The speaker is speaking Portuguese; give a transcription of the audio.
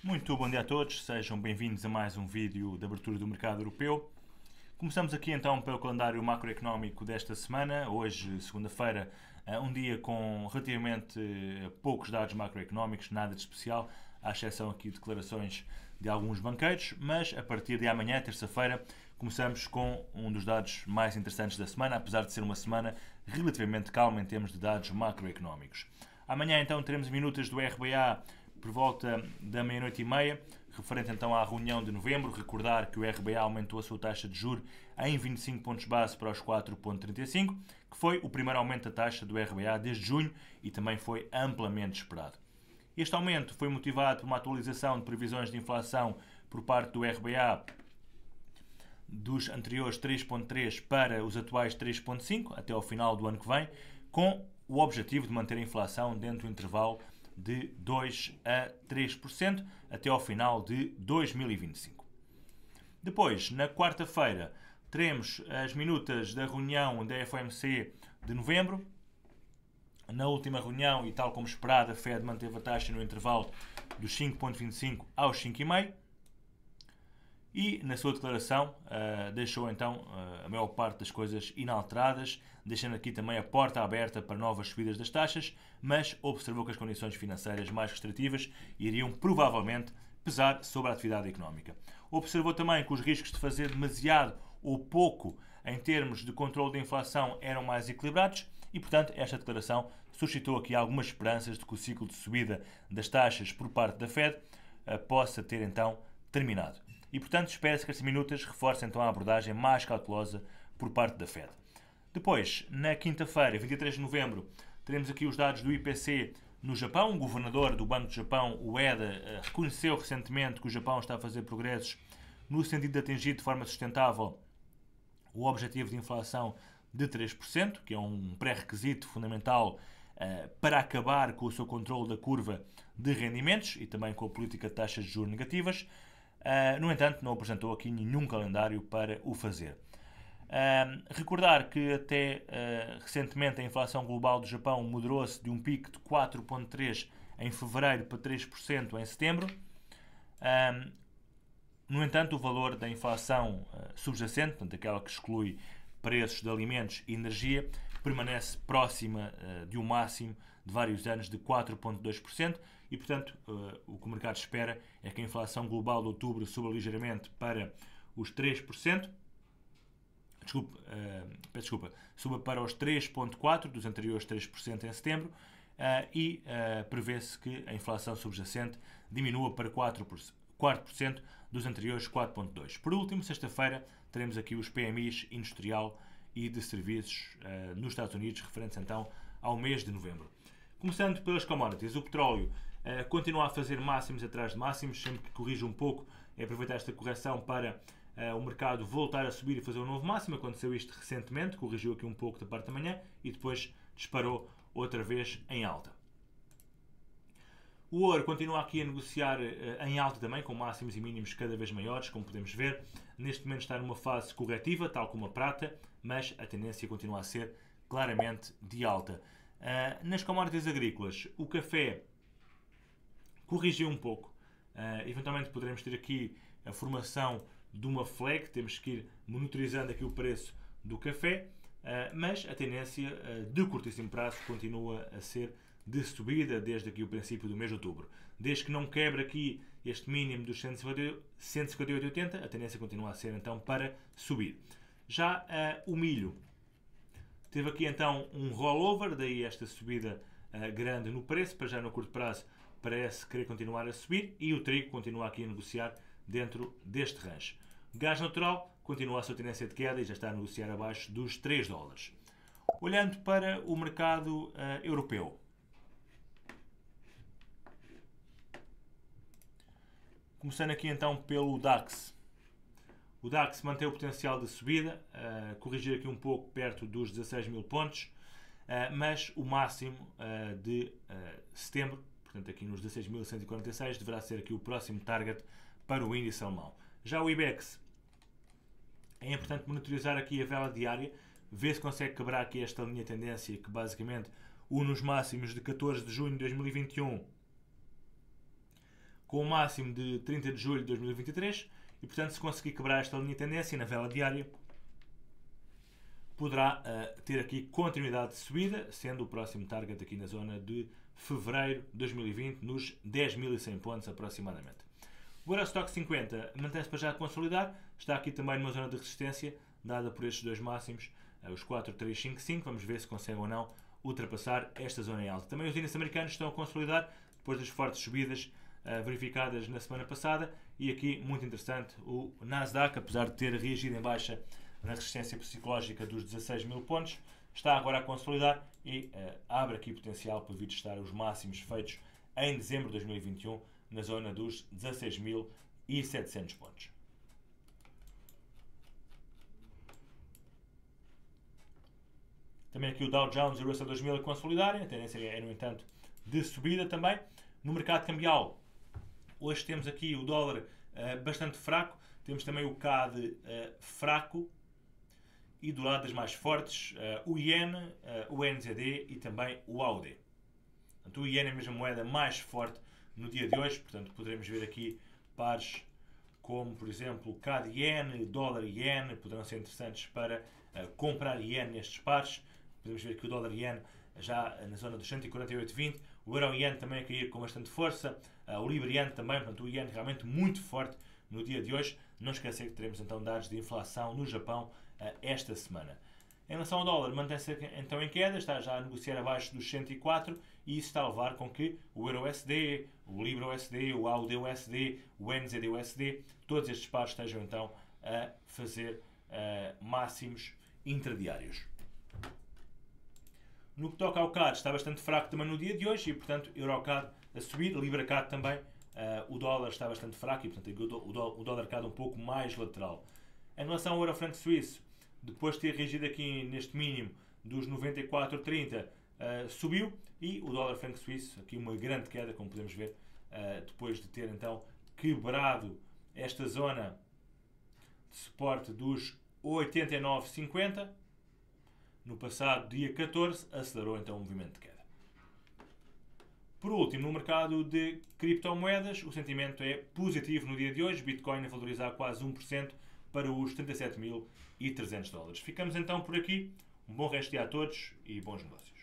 Muito bom dia a todos, sejam bem-vindos a mais um vídeo de abertura do mercado europeu. Começamos aqui então pelo calendário macroeconómico desta semana, hoje, segunda-feira, um dia com relativamente poucos dados macroeconómicos, nada de especial, à exceção aqui de declarações de alguns banqueiros, mas a partir de amanhã, terça-feira, começamos com um dos dados mais interessantes da semana, apesar de ser uma semana relativamente calma em termos de dados macroeconómicos. Amanhã então teremos minutas do RBA por volta da meia-noite e meia, referente então à reunião de novembro. Recordar que o RBA aumentou a sua taxa de juros em 25 pontos base para os 4,35, que foi o primeiro aumento da taxa do RBA desde junho e também foi amplamente esperado. Este aumento foi motivado por uma atualização de previsões de inflação por parte do RBA dos anteriores 3,3 para os atuais 3,5 até ao final do ano que vem, com o objetivo de manter a inflação dentro do intervalo de 2 a 3% até ao final de 2025. Depois, na quarta-feira, teremos as minutas da reunião da FOMC de novembro. Na última reunião, e tal como esperado, a Fed manteve a taxa no intervalo dos 5,25 aos 5,5%. E na sua declaração deixou então a maior parte das coisas inalteradas, deixando aqui também a porta aberta para novas subidas das taxas, mas observou que as condições financeiras mais restritivas iriam provavelmente pesar sobre a atividade económica. Observou também que os riscos de fazer demasiado ou pouco em termos de controle da inflação eram mais equilibrados e, portanto, esta declaração suscitou aqui algumas esperanças de que o ciclo de subida das taxas por parte da Fed possa ter então terminado. E, portanto, espera-se que estas minutas reforcem então a abordagem mais cautelosa por parte da Fed. Depois, na quinta-feira, 23 de novembro, teremos aqui os dados do IPC no Japão. O governador do Banco do Japão, o Ueda, reconheceu recentemente que o Japão está a fazer progressos no sentido de atingir de forma sustentável o objetivo de inflação de 3%, que é um pré-requisito fundamental para acabar com o seu controle da curva de rendimentos e também com a política de taxas de juros negativas. No entanto, não apresentou aqui nenhum calendário para o fazer. Recordar que até recentemente a inflação global do Japão moderou-se de um pico de 4,3% em fevereiro para 3% em setembro. No entanto, o valor da inflação subjacente, portanto aquela que exclui preços de alimentos e energia, permanece próxima de um máximo de vários anos de 4,2%. E, portanto, o que o mercado espera é que a inflação global de outubro suba ligeiramente para os 3%. Suba para os 3,4% dos anteriores 3% em setembro e prevê-se que a inflação subjacente diminua para 4% dos anteriores 4,2%. Por último, sexta-feira, teremos aqui os PMIs industrial e de serviços nos Estados Unidos, referentes então ao mês de novembro. Começando pelas commodities, o petróleo continua a fazer máximos atrás de máximos, sempre que corrige um pouco, é aproveitar esta correção para o mercado voltar a subir e fazer um novo máximo. Aconteceu isto recentemente, corrigiu aqui um pouco da parte da manhã e depois disparou outra vez em alta. O ouro continua aqui a negociar em alta também, com máximos e mínimos cada vez maiores, como podemos ver. Neste momento está numa fase corretiva, tal como a prata, mas a tendência continua a ser claramente de alta. Nas commodities agrícolas, o café corrigiu um pouco. Eventualmente poderemos ter aqui a formação de uma flag, temos que ir monitorizando aqui o preço do café, mas a tendência de curtíssimo prazo continua a ser de subida desde aqui o princípio do mês de outubro. Desde que não quebre aqui este mínimo dos 158,80, a tendência continua a ser então para subir. Já o milho teve aqui então um rollover, daí esta subida grande no preço, para já no curto prazo parece querer continuar a subir, e o trigo continua aqui a negociar dentro deste range. Gás natural continua a sua tendência de queda e já está a negociar abaixo dos 3 dólares. Olhando para o mercado europeu, começando aqui então pelo DAX. O DAX mantém o potencial de subida, corrigir aqui um pouco perto dos 16 mil pontos, mas o máximo de setembro, portanto aqui nos 16.146, deverá ser aqui o próximo target para o índice alemão. Já o IBEX, é importante monitorizar aqui a vela diária, ver se consegue quebrar aqui esta linha de tendência que basicamente une os máximos de 14 de junho de 2021 com o máximo de 30 de julho de 2023 e, portanto, se conseguir quebrar esta linha de tendência na vela diária, poderá ter aqui continuidade de subida, sendo o próximo target aqui na zona de fevereiro de 2020, nos 10.100 pontos aproximadamente. O Eurostock 50 mantém-se para já a consolidar, está aqui também numa zona de resistência, dada por estes dois máximos, os 4.355, vamos ver se consegue ou não ultrapassar esta zona em alta. Também os índices americanos estão a consolidar, depois das fortes subidas verificadas na semana passada, e aqui, muito interessante, o Nasdaq, apesar de ter reagido em baixa na resistência psicológica dos 16.000 pontos, está agora a consolidar e abre aqui potencial para vir testar os máximos feitos em dezembro de 2021 na zona dos 16.700 pontos. Também aqui o Dow Jones e o Russell 2000 a consolidarem, a tendência é, no entanto, de subida também. No mercado cambial, hoje temos aqui o dólar bastante fraco, temos também o CAD fraco, e do lado das mais fortes, o Yen, o NZD e também o AUD. Portanto, o Yen é a mesma moeda mais forte no dia de hoje, portanto poderemos ver aqui pares como, por exemplo, o CAD Yen, dólar Yen, poderão ser interessantes para comprar Yen nestes pares. Podemos ver que o dólar Yen já na zona dos 148,20, o Euro Yen também a cair com bastante força, o Libra Yen também, portanto o Yen realmente muito forte no dia de hoje. Não esquecer que teremos então dados de inflação no Japão esta semana. Em relação ao dólar, mantém-se então em queda, está já a negociar abaixo dos 104 e isso está a levar com que o Euro USD, o Libra USD, o AUD USD, o NZD USD, todos estes pares estejam então a fazer máximos intradiários. No que toca ao CAD, está bastante fraco também no dia de hoje e, portanto, Eurocad a subir, Libra CAD também, o dólar está bastante fraco e, portanto, o dólar CAD um pouco mais lateral. Em relação ao euro-franco suíço, depois de ter reagido aqui neste mínimo dos 94,30, subiu, e o dólar-franco suíço, aqui uma grande queda, como podemos ver, depois de ter então quebrado esta zona de suporte dos 89,50, no passado dia 14, acelerou então o movimento de queda. Por último, no mercado de criptomoedas, o sentimento é positivo no dia de hoje, Bitcoin a valorizar quase 1% para os 77.300 dólares. Ficamos então por aqui, um bom resto de dia a todos e bons negócios.